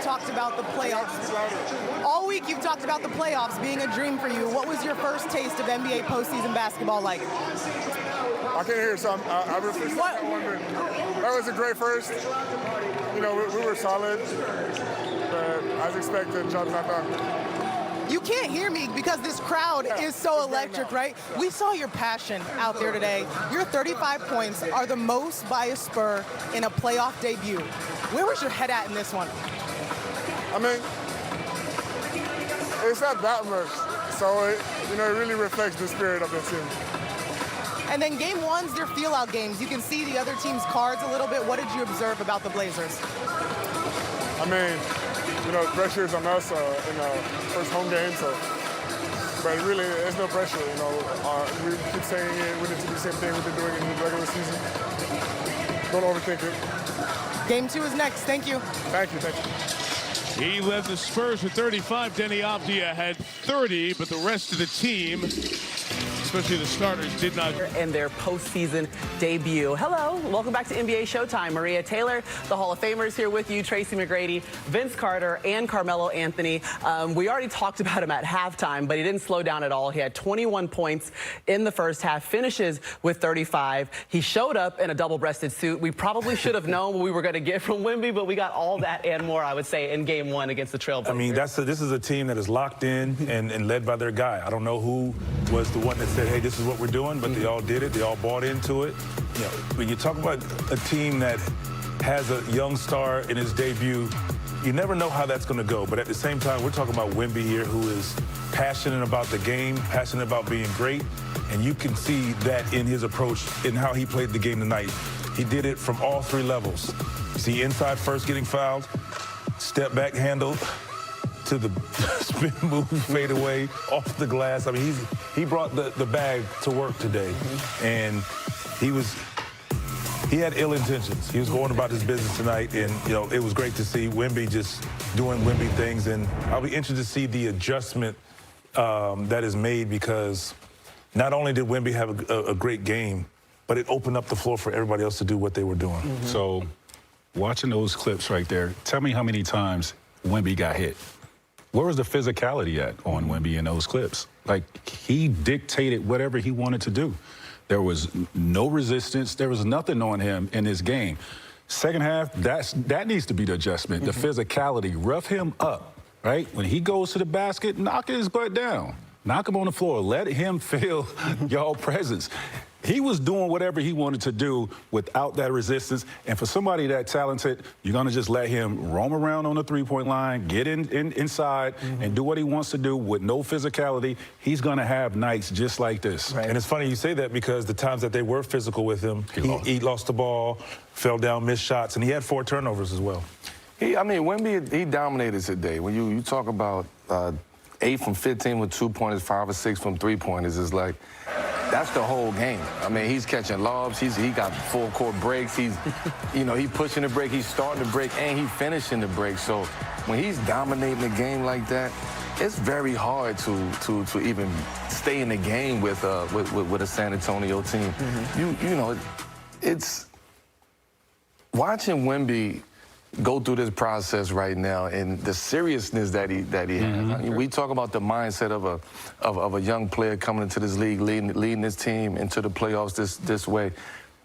talked about the playoffs. All week you've talked about the playoffs being a dream for you. What was your first taste of NBA postseason basketball like? I can't hear something. I was wondering. That was a great first. You know, we were solid, but as expected, job's not done. You can't hear me because this crowd is so electric, right? We saw your passion out there today. Your 35 points are the most by a Spur in a playoff debut. Where was your head at in this one? I mean, it's not that much, so it really reflects the spirit of the team. And then game one's their feel-out games. You can see the other team's cards a little bit. What did you observe about the Blazers? I mean, pressure is on us, first home game, but really, there's no pressure, we keep saying it, we need to do the same thing we've been doing in the regular season. Don't overthink it. Game 2 is next. Thank you. Thank you. He led the Spurs with 35. Denny Avdia had 30, but the rest of the team, especially the starters, did not. In their postseason debut. Hello, welcome back to NBA Showtime. Maria Taylor, the Hall of Famers, here with you. Tracy McGrady, Vince Carter, and Carmelo Anthony. We already talked about him at halftime, but he didn't slow down at all. He had 21 points in the first half, finishes with 35. He showed up in a double-breasted suit. We probably should have known what we were going to get from Wemby, but we got all that and more, I would say, in Game 1 against the Trailblazers. I mean, this is a team that is locked in and led by their guy. I don't know who was the one that said, hey, this is what we're doing, but they all did it. They all bought into it. When you talk about a team that has a young star in his debut, you never know how that's going to go. But at the same time, we're talking about Wemby here, who is passionate about the game, passionate about being great, and you can see that in his approach in how he played the game tonight. He did it from all three levels. You see inside first getting fouled, step back handle, to the spin move, fade away, off the glass. I mean, he brought the bag to work today, and he had ill intentions. He was going about his business tonight, and it was great to see Wemby just doing Wemby things. And I'll be interested to see the adjustment that is made, because not only did Wemby have a great game, but it opened up the floor for everybody else to do what they were doing. So, watching those clips right there, tell me how many times Wemby got hit. Where was the physicality at on Wemby in those clips? Like, he dictated whatever he wanted to do. There was no resistance. There was nothing on him in his game. Second half, that needs to be the adjustment. The physicality, rough him up, right? When he goes to the basket, knock his butt down. Knock him on the floor. Let him feel y'all presence. He was doing whatever he wanted to do without that resistance. And for somebody that talented, you're going to just let him roam around on the three-point line, get inside, and do what he wants to do with no physicality. He's going to have nights just like this. Right. And it's funny you say that, because the times that they were physical with him, he lost the ball, fell down, missed shots, and he had 4 turnovers as well. Wemby, he dominated today. When you talk about 8 from 15 with 2-pointers, 5 or 6 from 3-pointers, it's like, that's the whole game. I mean, he's catching lobs. He got full-court breaks. He's pushing the break. He's starting the break, and he's finishing the break. So when he's dominating the game like that, it's very hard to even stay in the game with a San Antonio team. It's watching Wemby go through this process right now, and the seriousness that he has. I mean, we talk about the mindset of a young player coming into this league, leading this team into the playoffs this way.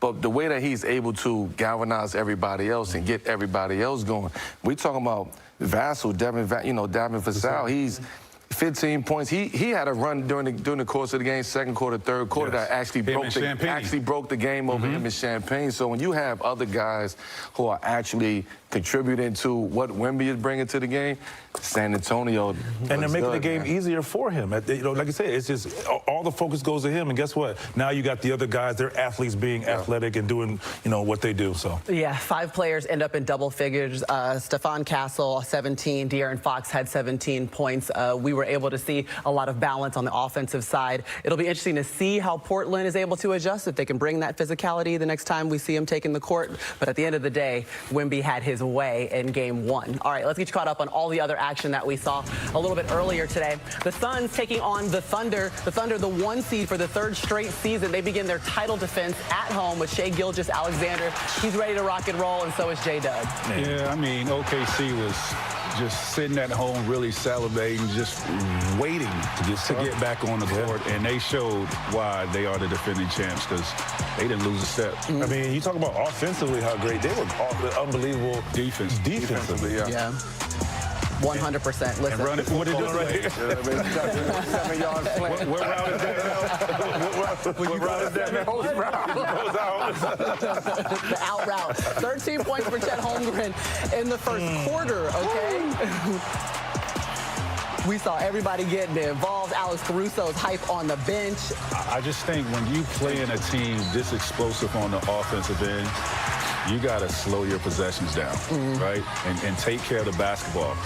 But the way that he's able to galvanize everybody else and get everybody else going. We talking about Vassell, Devin Vassell. He's 15 points. He had a run during the course of the game, second quarter, third quarter, that actually broke the game over him in Champaign. So when you have other guys who are actually contributing to what Wemby is bringing to the game, San Antonio. And they're making the game easier for him. Like I said, it's just all the focus goes to him. And guess what? Now you got the other guys, they're athletes being athletic and doing, what they do. So yeah, 5 players end up in double figures. Stephon Castle, 17. De'Aaron Fox had 17 points. We were able to see a lot of balance on the offensive side. It'll be interesting to see how Portland is able to adjust, if they can bring that physicality the next time we see him taking the court. But at the end of the day, Wemby had his way in Game 1. All right, let's get you caught up on all the other action that we saw a little bit earlier today. The Suns taking on the Thunder. The Thunder, the 1 seed for the 3rd straight season. They begin their title defense at home with Shai Gilgeous-Alexander. He's ready to rock and roll, and so is J-Dub. Yeah, I mean, OKC was just sitting at home, really salivating, just waiting to get back on the court. And they showed why they are the defending champs, because they didn't lose a step. I mean, you talk about offensively how great they were. Unbelievable defensively. Yeah. 100%. Listen. And running what did right? 7 yards flat. What route is that? What route is that? The out route. 13 points for Chet Holmgren in the first quarter, okay? We saw everybody getting involved. Alex Caruso's hype on the bench. I just think when you play in a team this explosive on the offensive end, you got to slow your possessions down, right? And take care of the basketball.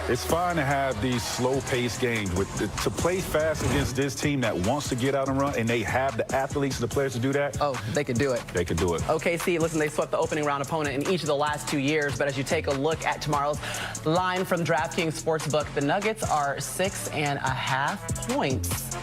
It's fine to have these slow-paced games. To play fast against this team that wants to get out and run, and they have the athletes and the players to do that. Oh, they can do it. They can do it. OKC, listen, they swept the opening round opponent in each of the last 2 years, but as you take a look at tomorrow's line from DraftKings Sportsbook, the Nuggets are 6.5 points